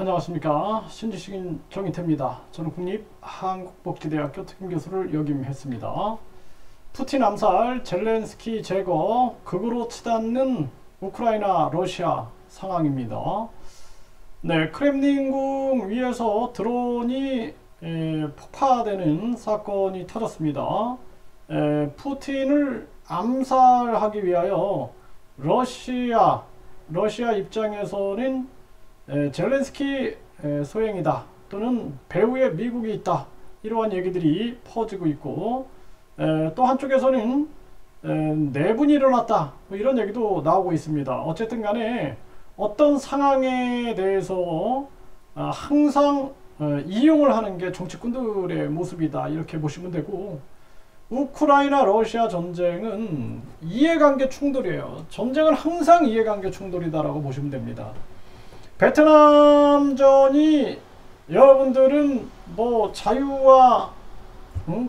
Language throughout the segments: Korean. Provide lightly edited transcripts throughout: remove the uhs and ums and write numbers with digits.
안녕하십니까. 신지식인 정인태입니다. 저는 국립한국복지대학교 특임교수를 역임했습니다. 푸틴 암살, 젤렌스키 제거, 극으로 치닫는 우크라이나 러시아 상황입니다. 네, 크렘린궁 위에서 드론이 폭파되는 사건이 터졌습니다. 푸틴을 암살하기 위하여 러시아 입장에서는 젤렌스키 소행이다 또는 배후에 미국이 있다, 이러한 얘기들이 퍼지고 있고, 또 한쪽에서는 내분이 일어났다, 뭐 이런 얘기도 나오고 있습니다. 어쨌든 간에 어떤 상황에 대해서 항상 이용을 하는 게 정치꾼들의 모습이다, 이렇게 보시면 되고, 우크라이나 러시아 전쟁은 이해관계 충돌이에요. 전쟁은 항상 이해관계 충돌이다라고 보시면 됩니다. 베트남전이 여러분들은 뭐 자유와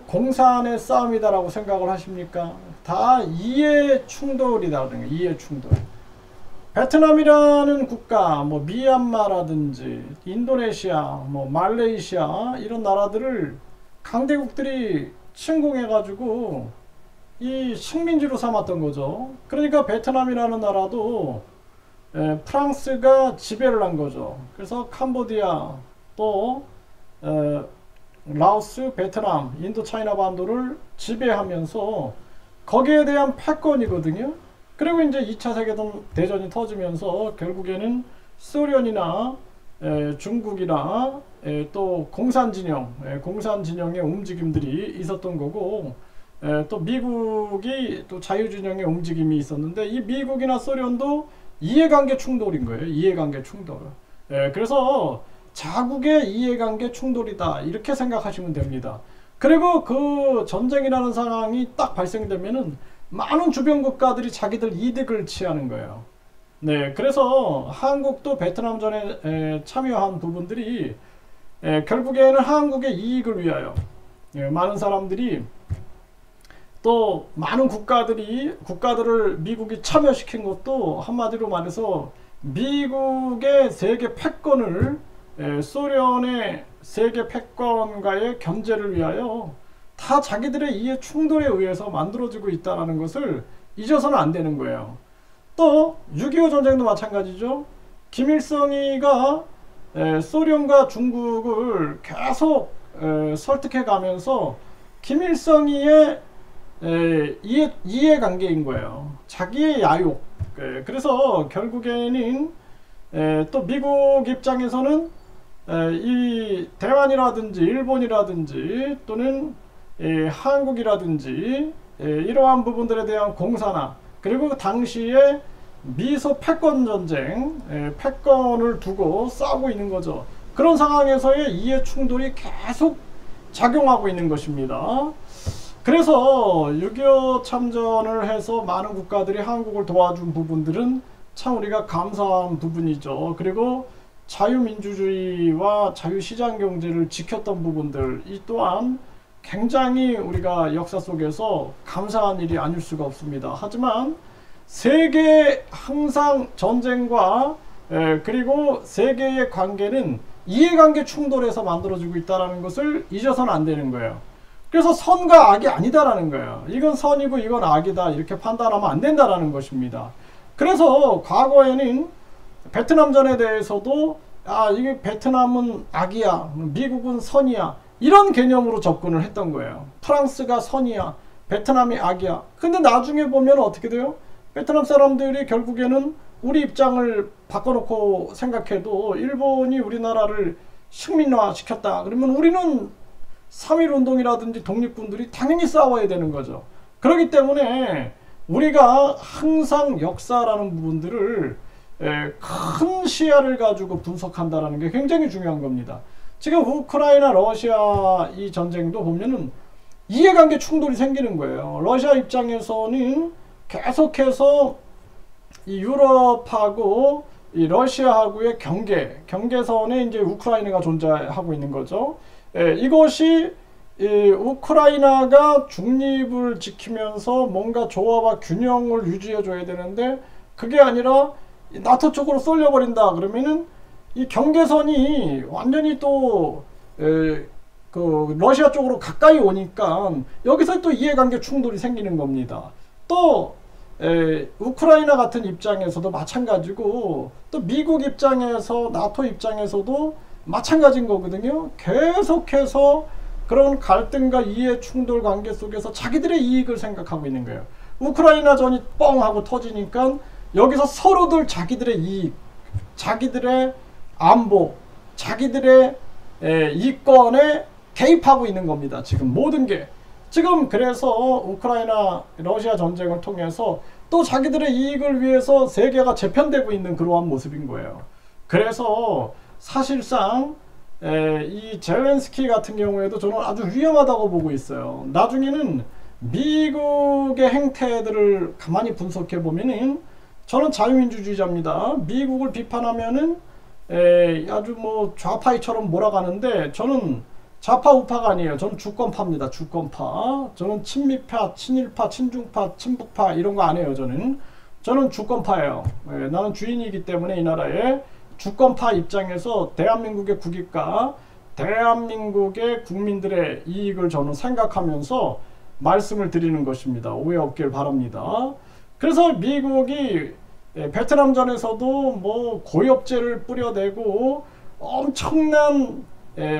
공산의 싸움이다라고 생각을 하십니까? 다 이해 충돌이다. 이해 충돌. 베트남이라는 국가, 뭐 미얀마라든지 인도네시아, 뭐 말레이시아, 이런 나라들을 강대국들이 침공해가지고 이 식민지로 삼았던 거죠. 그러니까 베트남이라는 나라도 프랑스가 지배를 한 거죠. 그래서 캄보디아, 또 라오스, 베트남, 인도 차이나 반도를 지배하면서 거기에 대한 패권이거든요. 그리고 이제 2차 세계대전이 터지면서 결국에는 소련이나 중국이나 또 공산진영의 움직임들이 있었던 거고, 또 미국이 또 자유진영의 움직임이 있었는데, 이 미국이나 소련도 이해관계 충돌인 거예요. 이해관계 충돌. 그래서 자국의 이해관계 충돌이다, 이렇게 생각하시면 됩니다. 그리고 그 전쟁이라는 상황이 딱 발생되면은 많은 주변 국가들이 자기들 이득을 취하는 거예요. 네, 그래서 한국도 베트남전에 참여한 부분들이 결국에는 한국의 이익을 위하여 많은 사람들이, 또 많은 국가들을 미국이 참여시킨 것도 한마디로 말해서 미국의 세계 패권을 소련의 세계 패권과의 견제를 위하여 다 자기들의 이해 충돌에 의해서 만들어지고 있다는 것을 잊어서는 안 되는 거예요. 또 6.25 전쟁도 마찬가지죠. 김일성이가 소련과 중국을 계속 설득해 가면서 김일성이의 이해관계인 거예요. 자기의 야욕. 그래서 결국에는 또 미국 입장에서는 이 대만이라든지 일본이라든지 또는 한국이라든지 이러한 부분들에 대한 공산화, 그리고 당시에 미소 패권 전쟁, 패권을 두고 싸우고 있는 거죠. 그런 상황에서의 이해 충돌이 계속 작용하고 있는 것입니다. 그래서 6.25 참전을 해서 많은 국가들이 한국을 도와준 부분들은 참 우리가 감사한 부분이죠. 그리고 자유민주주의와 자유시장경제를 지켰던 부분들, 이 또한 굉장히 우리가 역사 속에서 감사한 일이 아닐 수가 없습니다. 하지만 세계 항상 전쟁과 그리고 세계의 관계는 이해관계 충돌에서 만들어지고 있다는 것을 잊어서는 안 되는 거예요. 그래서 선과 악이 아니다라는 거예요. 이건 선이고 이건 악이다, 이렇게 판단하면 안 된다라는 것입니다. 그래서 과거에는 베트남전에 대해서도 이게 베트남은 악이야, 미국은 선이야, 이런 개념으로 접근을 했던 거예요. 프랑스가 선이야, 베트남이 악이야. 근데 나중에 보면 어떻게 돼요? 베트남 사람들이 결국에는 우리 입장을 바꿔놓고 생각해도 일본이 우리나라를 식민화 시켰다 그러면 우리는 3.1운동이라든지 독립군들이 당연히 싸워야 되는 거죠. 그렇기 때문에 우리가 항상 역사라는 부분들을 큰 시야를 가지고 분석한다는 게 굉장히 중요한 겁니다. 지금 우크라이나 러시아 이 전쟁도 보면은 이해관계 충돌이 생기는 거예요. 러시아 입장에서는 계속해서 이 유럽하고 이 러시아하고의 경계선에 이제 우크라이나가 존재하고 있는 거죠. 이것이 우크라이나가 중립을 지키면서 뭔가 조화와 균형을 유지해 줘야 되는데, 그게 아니라 나토 쪽으로 쏠려버린다 그러면은 이 경계선이 완전히 또 그 러시아 쪽으로 가까이 오니까 여기서 또 이해관계 충돌이 생기는 겁니다. 또 우크라이나 같은 입장에서도 마찬가지고, 또 미국 입장에서, 나토 입장에서도 마찬가지인 거거든요. 계속해서 그런 갈등과 이해 충돌 관계 속에서 자기들의 이익을 생각하고 있는 거예요. 우크라이나 전이 뻥 하고 터지니까 여기서 서로들 자기들의 이익, 자기들의 안보, 자기들의 이권에 개입하고 있는 겁니다. 지금 모든 게. 지금 그래서 우크라이나 러시아 전쟁을 통해서 또 자기들의 이익을 위해서 세계가 재편되고 있는 그러한 모습인 거예요. 그래서 사실상 이 젤렌스키 같은 경우에도 저는 아주 위험하다고 보고 있어요. 나중에는 미국의 행태들을 가만히 분석해 보면은, 저는 자유민주주의자입니다. 미국을 비판하면은 아주 뭐 좌파이처럼 몰아가는데, 저는 좌파 우파가 아니에요. 저는 주권파입니다. 주권파. 저는 친미파, 친일파, 친중파, 친북파 이런 거 안 해요. 저는 주권파예요. 나는 주인이기 때문에 이 나라의 주권파 입장에서 대한민국의 국익과 대한민국의 국민들의 이익을 저는 생각하면서 말씀을 드리는 것입니다. 오해 없길 바랍니다. 그래서 미국이 베트남전에서도 뭐 고엽제를 뿌려대고 엄청난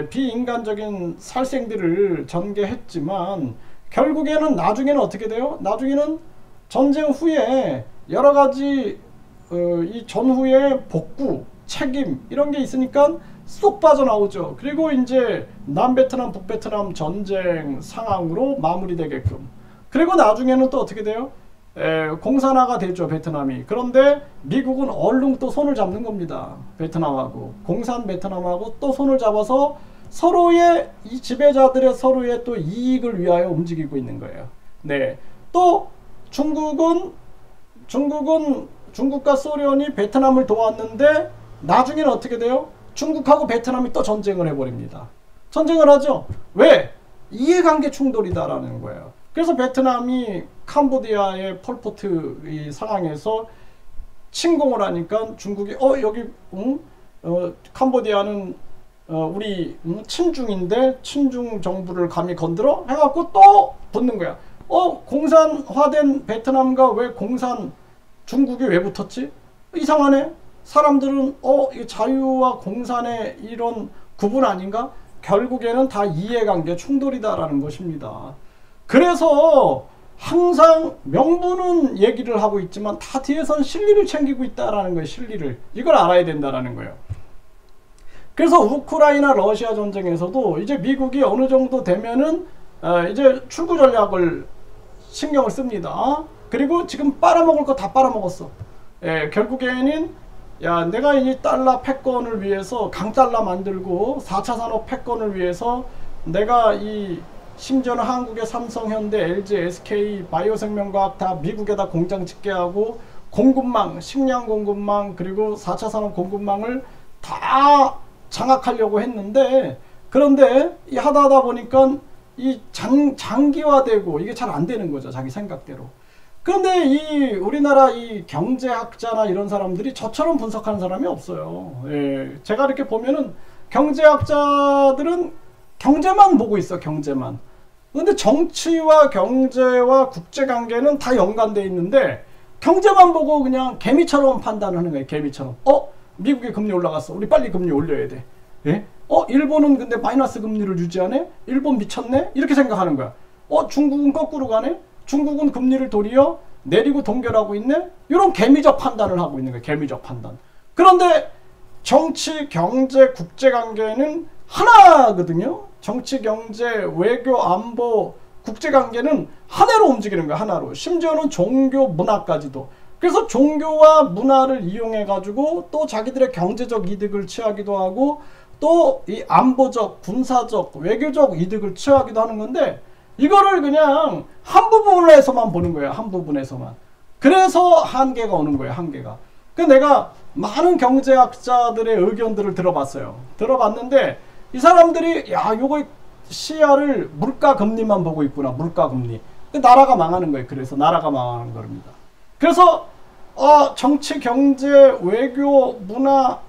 비인간적인 살생들을 전개했지만, 결국에는 나중에는 어떻게 돼요? 나중에는 전쟁 후에 여러 가지 이 전후의 복구, 책임 이런 게 있으니까 쏙 빠져나오죠. 그리고 이제 남베트남, 북베트남 전쟁 상황으로 마무리되게끔. 그리고 나중에는 또 어떻게 돼요? 공산화가 되죠, 베트남이. 그런데 미국은 얼른 또 손을 잡는 겁니다. 베트남하고, 공산 베트남하고 또 손을 잡아서 서로의, 이 지배자들의 서로의 또 이익을 위하여 움직이고 있는 거예요. 네. 또 중국과 소련이 베트남을 도왔는데 나중에는 어떻게 돼요? 중국하고 베트남이 또 전쟁을 해버립니다. 전쟁을 하죠. 왜? 이해관계 충돌이다라는 거예요. 그래서 베트남이 캄보디아의 폴포트 이 상황에서 침공을 하니까 중국이 여기 캄보디아는 우리 친중인데 친중 정부를 감히 건드려? 해갖고 또 붙는 거야. 공산화된 베트남과 왜 공산 중국이 왜 붙었지? 이상하네. 사람들은 이 자유와 공산의 이런 구분 아닌가? 결국에는 다 이해관계 충돌이다라는 것입니다. 그래서 항상 명분은 얘기를 하고 있지만 다 뒤에선 실리를 챙기고 있다라는 거예요. 실리를. 이걸 알아야 된다라는 거예요. 그래서 우크라이나 러시아 전쟁에서도 이제 미국이 어느 정도 되면은 이제 출구 전략을 신경을 씁니다. 그리고 지금 빨아먹을 거 다 빨아먹었어. 결국에는 내가 이 달러 패권을 위해서 강달러 만들고 4차 산업 패권을 위해서 내가 심지어는 한국의 삼성, 현대, LG, SK, 바이오생명과학 다 미국에다 공장 짓게 하고 공급망, 식량 공급망, 그리고 4차 산업 공급망을 다 장악하려고 했는데, 그런데 하다 보니까 이 장기화되고 이게 잘 안 되는 거죠. 자기 생각대로. 그런데 우리나라 이 경제학자나 이런 사람들이 저처럼 분석하는 사람이 없어요. 제가 이렇게 보면은 경제학자들은 경제만 보고 있어. 경제만. 근데 정치와 경제와 국제관계는 다 연관되어 있는데 경제만 보고 그냥 개미처럼 판단하는 거예요. 개미처럼. 미국의 금리 올라갔어. 우리 빨리 금리 올려야 돼. 일본은 근데 마이너스 금리를 유지하네? 일본 미쳤네? 이렇게 생각하는 거야. 중국은 거꾸로 가네? 중국은 금리를 도리어 내리고 동결하고 있네? 이런 개미적 판단을 하고 있는 거예요. 개미적 판단. 그런데 정치, 경제, 국제관계는 하나거든요. 정치, 경제, 외교, 안보, 국제관계는 하나로 움직이는 거야. 하나로. 심지어는 종교, 문화까지도. 그래서 종교와 문화를 이용해 가지고 또 자기들의 경제적 이득을 취하기도 하고 또 이 안보적, 군사적, 외교적 이득을 취하기도 하는 건데, 이거를 그냥 한 부분에서만 보는 거예요. 한 부분에서만. 그래서 한계가 오는 거예요. 한계가. 그래서 내가 많은 경제학자들의 의견들을 들어봤어요. 들어봤는데 이 사람들이 요거 시야를 물가금리만 보고 있구나. 물가금리. 나라가 망하는 거예요. 그래서 나라가 망하는 겁니다. 그래서 정치, 경제, 외교, 문화,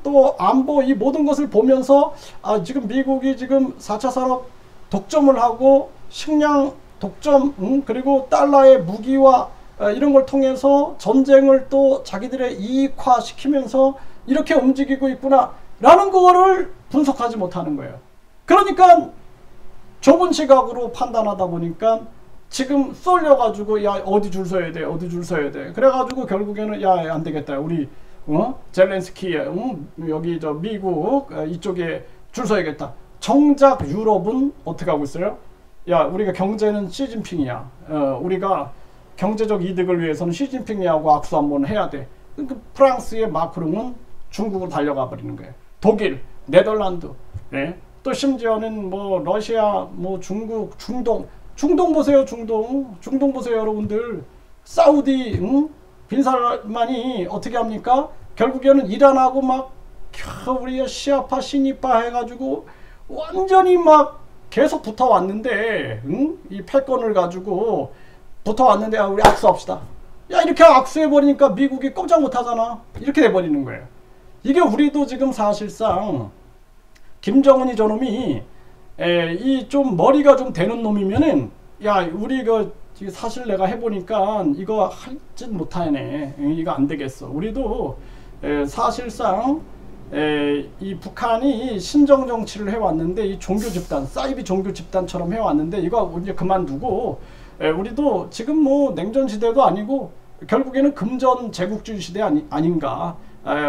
또 안보 이 모든 것을 보면서 지금 미국이 지금 4차 산업 독점을 하고 식량 독점, 그리고 달러의 무기화 이런 걸 통해서 전쟁을 또 자기들의 이익화 시키면서 이렇게 움직이고 있구나 라는 거를 분석하지 못하는 거예요. 그러니까 좁은 시각으로 판단하다 보니까 지금 쏠려가지고 야 어디 줄 서야 돼 어디 줄 서야 돼 그래가지고 결국에는 야 안되겠다 우리 젤렌스키 여기 저 미국 이쪽에 줄 서야겠다. 정작 유럽은 어떻게 하고 있어요? 야 우리가 경제는 시진핑이야. 우리가 경제적 이득을 위해서는 시진핑이하고 악수 한번 해야 돼. 그러니까 프랑스의 마크롱은 중국으로 달려가 버리는 거예요. 독일, 네덜란드, 네? 또 심지어는 뭐 러시아, 뭐 중국, 중동 보세요. 중동 보세요 여러분들. 사우디 빈살만이 어떻게 합니까? 결국에는 이란하고 막 우리 시아파 신이파 해가지고 완전히 막 계속 붙어왔는데 이 패권을 가지고 붙어왔는데 우리 악수합시다. 야 이렇게 악수해버리니까 미국이 꼼짝 못하잖아. 이렇게 돼버리는 거예요. 이게 우리도 지금 사실상 김정은이 저놈이 이 좀 머리가 좀 되는 놈이면은 야 우리 이거 사실 내가 해보니까 이거 할짓 못하네. 이거 안 되겠어. 우리도 사실상 이 북한이 신정 정치를 해왔는데 이 종교 집단 사이비 종교 집단처럼 해왔는데 이거 이제 그만두고 우리도 지금 뭐 냉전 시대도 아니고 결국에는 금전 제국주의 시대 아닌가.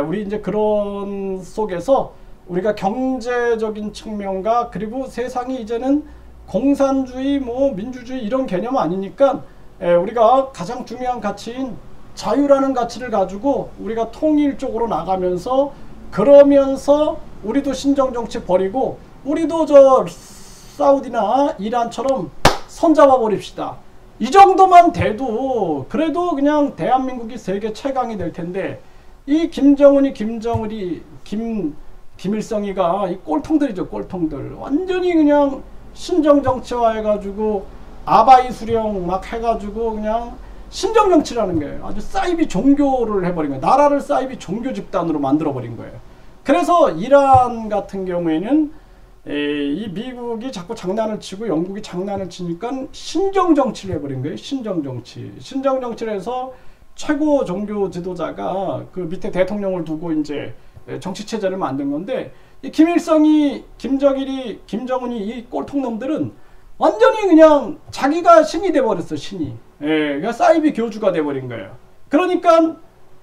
우리 이제 그런 속에서 우리가 경제적인 측면과 그리고 세상이 이제는 공산주의 뭐 민주주의 이런 개념 아니니까 우리가 가장 중요한 가치인 자유라는 가치를 가지고 우리가 통일적으로 나가면서 그러면서 우리도 신정정치 버리고 우리도 저 사우디나 이란처럼 손잡아 버립시다. 이 정도만 돼도 그래도 그냥 대한민국이 세계 최강이 될 텐데 이 김일성이가 이 꼴통들이죠. 꼴통들 완전히 그냥 신정정치화 해가지고 아바이 수령 막 해가지고 그냥 신정정치라는 거예요. 아주 사이비 종교를 해버린 거예요. 나라를 사이비 종교 집단으로 만들어버린 거예요. 그래서 이란 같은 경우에는 이 미국이 자꾸 장난을 치고 영국이 장난을 치니까 신정정치를 해버린 거예요. 신정정치. 신정정치를 해서 최고 종교 지도자가 그 밑에 대통령을 두고 이제 정치체제를 만든 건데 이 김일성이, 김정은이 이 꼴통놈들은 완전히 그냥 자기가 신이 돼버렸어. 신이. 그러니까 사이비 교주가 돼버린 거예요. 그러니까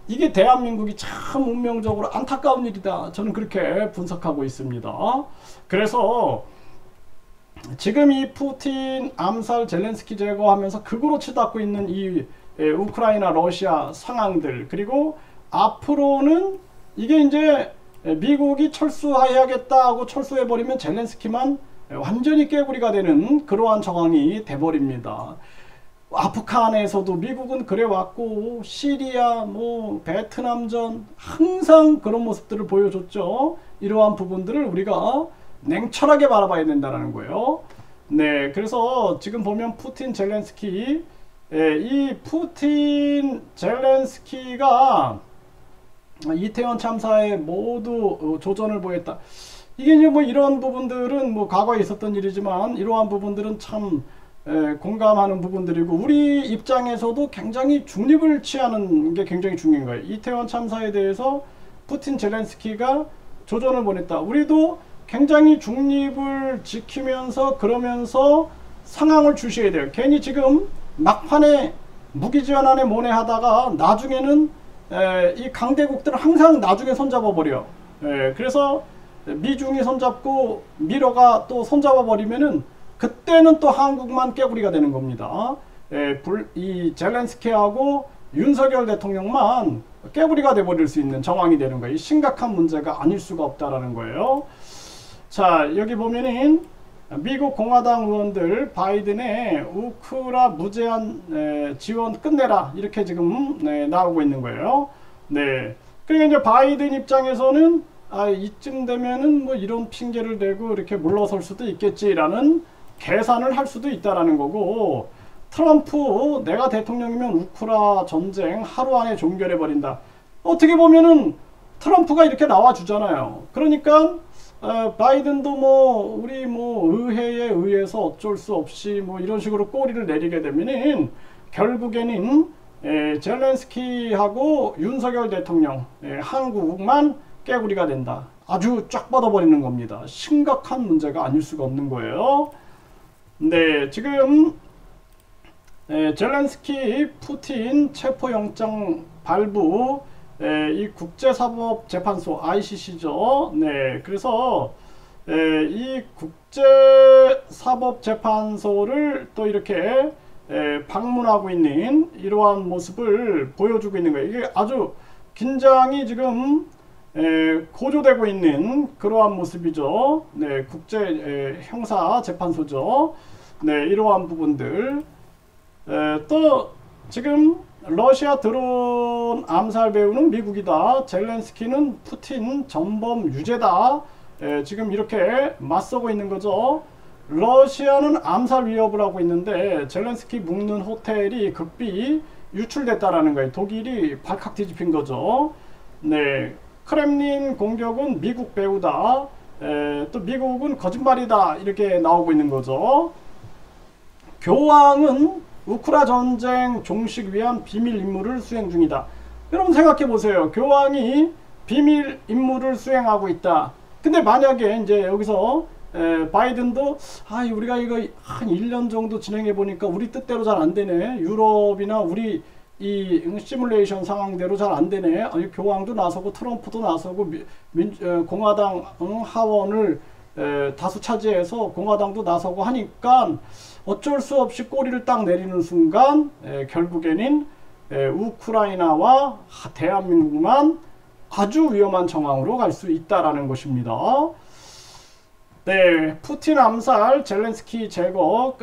이게 대한민국이 참 운명적으로 안타까운 일이다. 저는 그렇게 분석하고 있습니다. 그래서 지금 이 푸틴 암살 젤렌스키 제거하면서 극으로 치닫고 있는 이 우크라이나 러시아 상황들 그리고 앞으로는 이게 이제 미국이 철수해야겠다 하고 철수해버리면 젤렌스키만 완전히 깨구리가 되는 그러한 정황이 돼버립니다. 아프간에서도 미국은 그래왔고 시리아 뭐 베트남전 항상 그런 모습들을 보여줬죠. 이러한 부분들을 우리가 냉철하게 바라봐야 된다는 거예요. 네, 그래서 지금 보면 푸틴 젤렌스키 이 푸틴 젤렌스키가 이태원 참사에 모두 조전을 보였다. 이게 이제 뭐 이런 부분들은 뭐 과거에 있었던 일이지만 이러한 부분들은 참 공감하는 부분들이고 우리 입장에서도 굉장히 중립을 취하는 게 굉장히 중요한 거예요. 이태원 참사에 대해서 푸틴 젤렌스키가 조전을 보냈다. 우리도 굉장히 중립을 지키면서 그러면서 상황을 주셔야 돼요. 괜히 지금 막판에 무기지원안에 모내하다가 나중에는 이 강대국들은 항상 나중에 손잡아 버려. 그래서 미중이 손잡고 미러가 또 손잡아 버리면은 그때는 또 한국만 깨구리가 되는 겁니다. 이 젤렌스키하고 윤석열 대통령만 깨구리가 돼버릴 수 있는 정황이 되는 거예요. 심각한 문제가 아닐 수가 없다라는 거예요. 자, 여기 보면은 미국 공화당 의원들 바이든의 우크라 무제한 지원 끝내라 이렇게 지금 나오고 있는 거예요. 네. 그러니까 이제 바이든 입장에서는 이쯤 되면은 뭐 이런 핑계를 대고 이렇게 물러설 수도 있겠지라는 계산을 할 수도 있다라는 거고 트럼프 내가 대통령이면 우크라 전쟁 하루 안에 종결해 버린다. 어떻게 보면은 트럼프가 이렇게 나와주잖아요. 그러니까 바이든도 뭐 우리 뭐 의회에 의해서 어쩔 수 없이 뭐 이런 식으로 꼬리를 내리게 되면은 결국에는 젤렌스키하고 윤석열 대통령 한국만 깨구리가 된다. 아주 쫙 뻗어버리는 겁니다. 심각한 문제가 아닐 수가 없는 거예요. 네, 지금 젤렌스키 푸틴 체포영장 발부 이 국제사법재판소 ICC죠. 네, 그래서 이 국제사법재판소를 또 이렇게 방문하고 있는 이러한 모습을 보여주고 있는 거예요. 이게 아주 긴장이 지금 고조되고 있는 그러한 모습이죠. 네, 국제 형사재판소죠. 네, 이러한 부분들. 또 지금 러시아 드론 암살 배후는 미국이다. 젤렌스키는 푸틴 전범 유죄다. 지금 이렇게 맞서고 있는 거죠. 러시아는 암살 위협을 하고 있는데 젤렌스키 묵는 호텔이 급비 유출됐다라는 거예요. 독일이 발칵 뒤집힌 거죠. 네, 크렘린 공격은 미국 배후다. 또 미국은 거짓말이다. 이렇게 나오고 있는 거죠. 교황은 우크라 전쟁 종식 위한 비밀 임무를 수행 중이다. 여러분 생각해 보세요. 교황이 비밀 임무를 수행하고 있다. 근데 만약에 이제 여기서 바이든도 우리가 이거 한 1년 정도 진행해 보니까 우리 뜻대로 잘 안 되네. 유럽이나 우리 이 시뮬레이션 상황대로 잘 안 되네. 교황도 나서고 트럼프도 나서고 공화당 하원을 다수 차지해서 공화당도 나서고 하니까 어쩔 수 없이 꼬리를 딱 내리는 순간 결국에는 우크라이나와 대한민국만 아주 위험한 정황으로 갈 수 있다라는 것입니다. 네, 푸틴 암살, 젤렌스키 제거,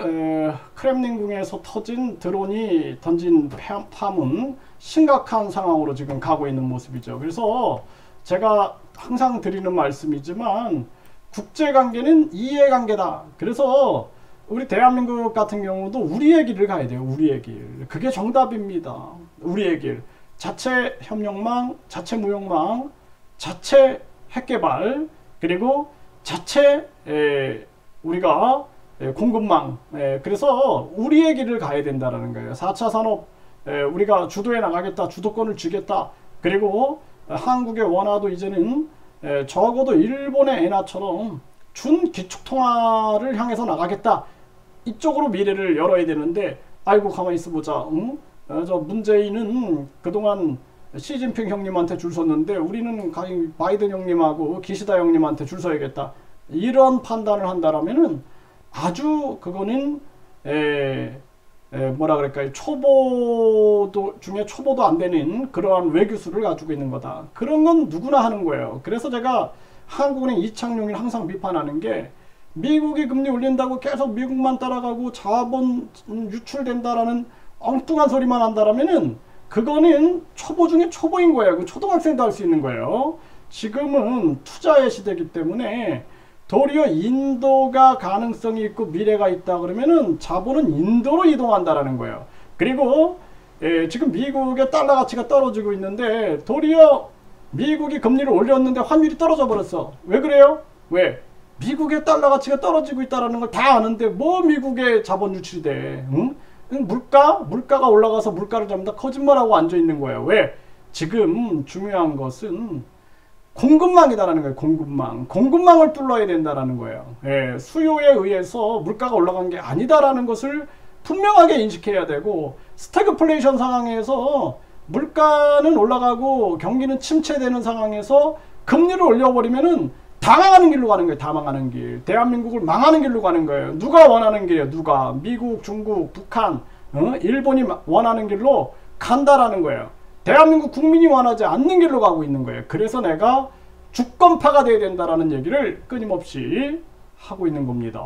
크렘린궁에서 터진 드론이 던진 파문, 심각한 상황으로 지금 가고 있는 모습이죠. 그래서 제가 항상 드리는 말씀이지만 국제관계는 이해관계다. 그래서 우리 대한민국 같은 경우도 우리의 길을 가야 돼요. 우리의 길. 그게 정답입니다. 우리의 길. 자체 협력망, 자체 무역망, 자체 핵개발, 그리고 자체 우리가 공급망. 그래서 우리의 길을 가야 된다는 거예요. 4차 산업 우리가 주도해 나가겠다. 주도권을 쥐겠다. 그리고 한국의 원화도 이제는 적어도 일본의 엔화처럼 준기축통화를 향해서 나가겠다. 이쪽으로 미래를 열어야 되는데 아이고 가만히 있어보자. 응? 저 문재인은 그동안 시진핑 형님한테 줄 섰는데 우리는 바이든 형님하고 기시다 형님한테 줄 서야겠다. 이런 판단을 한다라면은 아주 그거는 뭐라 그럴까요? 초보도 중에 초보도 안 되는 그러한 외교수를 가지고 있는 거다. 그런 건 누구나 하는 거예요. 그래서 제가 한국은행 이창용을 항상 비판하는 게 미국이 금리 올린다고 계속 미국만 따라가고 자본 유출된다라는 엉뚱한 소리만 한다라면은 그거는 초보 중에 초보인 거예요. 초등학생도 할 수 있는 거예요. 지금은 투자의 시대이기 때문에 도리어 인도가 가능성이 있고 미래가 있다 그러면은 자본은 인도로 이동한다라는 거예요. 그리고 지금 미국의 달러 가치가 떨어지고 있는데 도리어 미국이 금리를 올렸는데 환율이 떨어져 버렸어. 왜 그래요? 왜? 미국의 달러 가치가 떨어지고 있다는 걸 다 아는데 뭐 미국의 자본 유출이 돼? 응? 물가가 올라가서 물가를 잡는다. 거짓말하고 앉아 있는 거예요. 왜? 지금 중요한 것은 공급망이다라는 거예요. 공급망을 뚫어야 된다라는 거예요. 수요에 의해서 물가가 올라간 게 아니다라는 것을 분명하게 인식해야 되고, 스태그플레이션 상황에서 물가는 올라가고 경기는 침체되는 상황에서 금리를 올려버리면은 다 망하는 길로 가는 거예요. 다 망하는 길. 대한민국을 망하는 길로 가는 거예요. 누가 원하는 길이에요? 누가? 미국, 중국, 북한, 일본이 원하는 길로 간다라는 거예요. 대한민국 국민이 원하지 않는 길로 가고 있는 거예요. 그래서 내가 주권파가 돼야 된다라는 얘기를 끊임없이 하고 있는 겁니다.